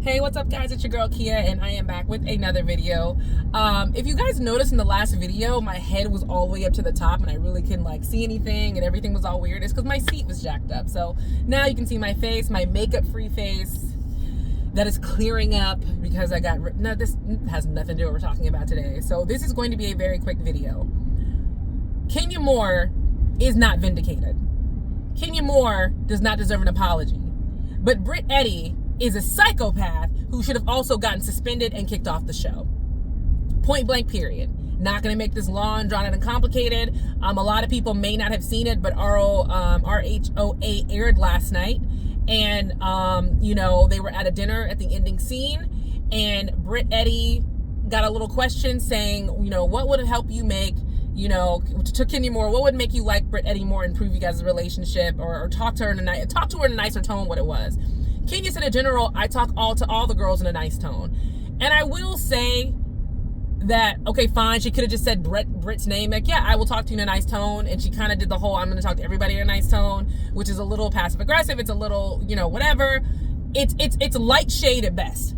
Hey, what's up guys? It's your girl Kia and I am back with another video. If you guys noticed in the last video, my head was all the way up to the top and I really couldn't see anything and everything was all weird. It's because my seat was jacked up. So now you can see my face, my makeup free face that is clearing up because I got, no, this has nothing to do with what we're talking about today. So this is going to be a very quick video. Kenya Moore is not vindicated. Kenya Moore does not deserve an apology. But Britt Eddie is a psychopath who should have also gotten suspended and kicked off the show. Point blank, period. Not going to make this long, drawn out, and complicated. A lot of people may not have seen it, but RHOA aired last night. And, they were at a dinner at the ending scene. And Britt Eddie got a little question saying, what would help you make, to Kenya Moore, what would make you like Britt Eddie more, improve you guys' relationship, or talk to her in a nicer tone, what it was. Kenya said, in general, I talk to all the girls in a nice tone. And I will say that, okay, fine, she could have just said Britt's name. Yeah, I will talk to you in a nice tone. And she kind of did the whole, I'm going to talk to everybody in a nice tone, which is a little passive aggressive. It's a little, whatever. It's light shade at best.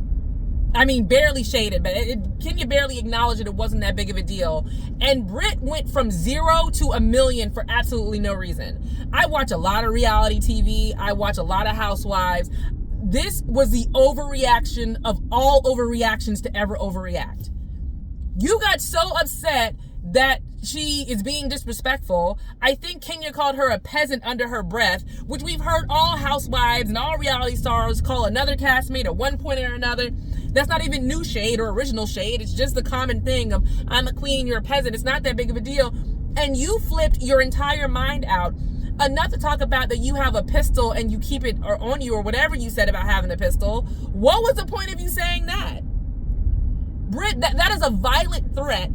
I mean, barely shaded, but Kenya barely acknowledged that it wasn't that big of a deal. And Britt went from 0 to 1 million for absolutely no reason. I watch a lot of reality TV. I watch a lot of Housewives. This was the overreaction of all overreactions to ever overreact. You got so upset that she is being disrespectful. I think Kenya called her a peasant under her breath, which we've heard all housewives and all reality stars call another castmate at one point or another. That's not even new shade or original shade. It's just the common thing of, I'm a queen, you're a peasant. It's not that big of a deal. And you flipped your entire mind out. Enough to talk about that you have a pistol and you keep it on you or whatever you said about having a pistol. What was the point of you saying that? Britt, that is a violent threat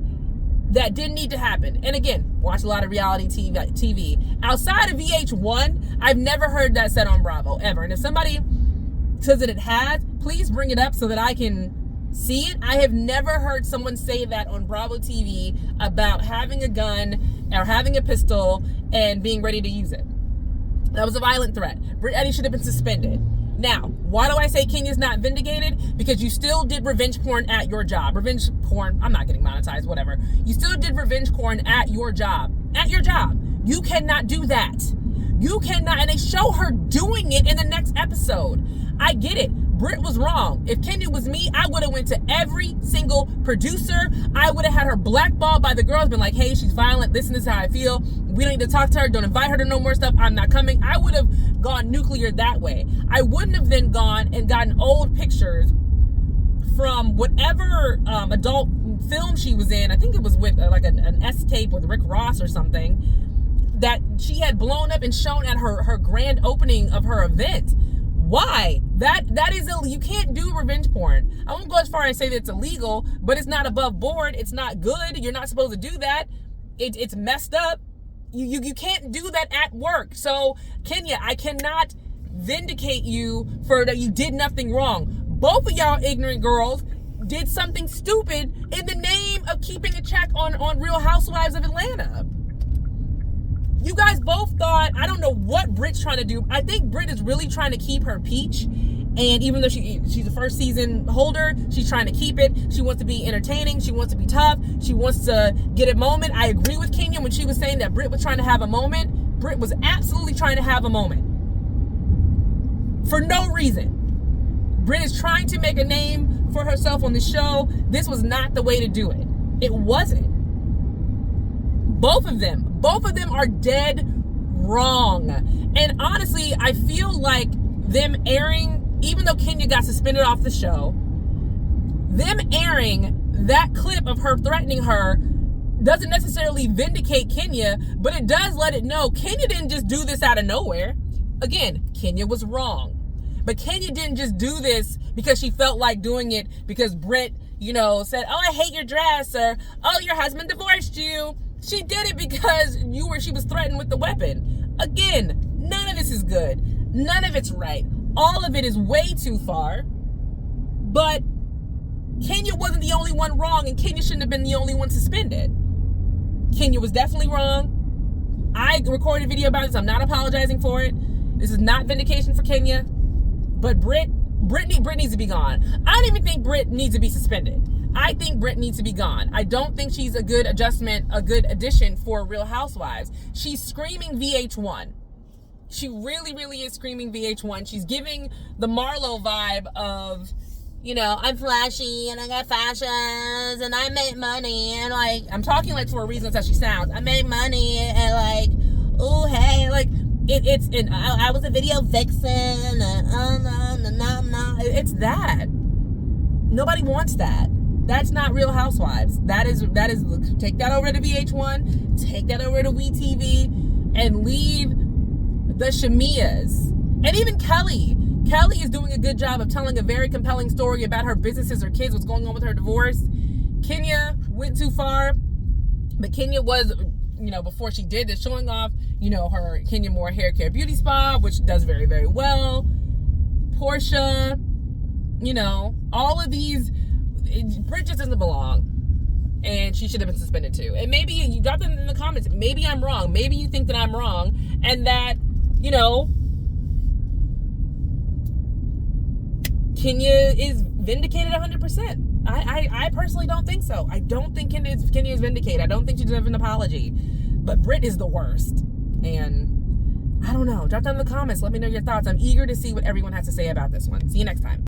that didn't need to happen. And again, watch a lot of reality TV. Outside of VH1, I've never heard that said on Bravo, ever. And if somebody says that it has, please bring it up so that I can see it. I have never heard someone say that on Bravo TV about having a gun or having a pistol and being ready to use it. That was a violent threat. Britt Eddie should have been suspended. Now, why do I say Kenya's not vindicated? Because you still did revenge porn at your job. Revenge porn, I'm not getting monetized, whatever. You still did revenge porn at your job. At your job. You cannot do that. You cannot, and they show her doing it in the next episode. I get it. Britt was wrong. If Kenya was me, I would have went to every single producer. I would have had her blackballed by the girls, been like, hey, she's violent. This is how I feel. We don't need to talk to her. Don't invite her to no more stuff. I'm not coming. I would have gone nuclear that way. I wouldn't have then gone and gotten old pictures from whatever adult film she was in. I think it was with an S tape with Rick Ross or something that she had blown up and shown at her grand opening of her event. Why? That is you can't do revenge porn. I won't go as far as say that it's illegal, but it's not above board. It's not good. You're not supposed to do that. It's messed up. You can't do that at work. So Kenya, I cannot vindicate you for that you did nothing wrong. Both of y'all ignorant girls did something stupid in the name of keeping a check on Real Housewives of Atlanta. You guys both thought, I don't know what Britt's trying to do. I think Britt is really trying to keep her peach. And even though she's a first season holder, she's trying to keep it. She wants to be entertaining. She wants to be tough. She wants to get a moment. I agree with Kenya when she was saying that Britt was trying to have a moment. Britt was absolutely trying to have a moment. For no reason. Britt is trying to make a name for herself on the show. This was not the way to do it. It wasn't. Both of them are dead wrong. And honestly, I feel like them airing, even though Kenya got suspended off the show, them airing that clip of her threatening her doesn't necessarily vindicate Kenya, but it does let it know Kenya didn't just do this out of nowhere. Again, Kenya was wrong. But Kenya didn't just do this because she felt like doing it because Britt, said, oh, I hate your dress, or, oh, your husband divorced you. She did it because she was threatened with the weapon. Again, none of this is good. None of it's right. All of it is way too far. But Kenya wasn't the only one wrong, and Kenya shouldn't have been the only one suspended. Kenya was definitely wrong. I recorded a video about this. I'm not apologizing for it. This is not vindication for Kenya. But Britt, Brit needs to be gone. I don't even think Brit needs to be suspended. I think Brit needs to be gone. I don't think she's a good addition for Real Housewives. She's screaming VH1. She really, really is screaming VH1. She's giving the Marlo vibe of, you know, I'm flashy and I got fashions and I make money and like, I'm talking like for a reason that's how she sounds. I make money and like, oh hey, like and I was a video vixen and it's that. Nobody wants that. That's not Real Housewives. That is take that over to VH1, take that over to WeTV, and leave the Shamias. And even Kelly is doing a good job of telling a very compelling story about her businesses, her kids, what's going on with her divorce. Kenya went too far, but Kenya was, you know, before she did this, showing off, you know, her Kenya Moore hair care beauty spa, which does very, very well. Portia, you know, all of these, Brit just doesn't belong. And she should have been suspended too. And maybe you drop them in the comments. Maybe I'm wrong. Maybe you think that I'm wrong. And that, you know, Kenya is vindicated 100%. I personally don't think so. I don't think Kenya is vindicated. I don't think she deserves an apology. But Brit is the worst. And I don't know. Drop down in the comments. Let me know your thoughts. I'm eager to see what everyone has to say about this one. See you next time.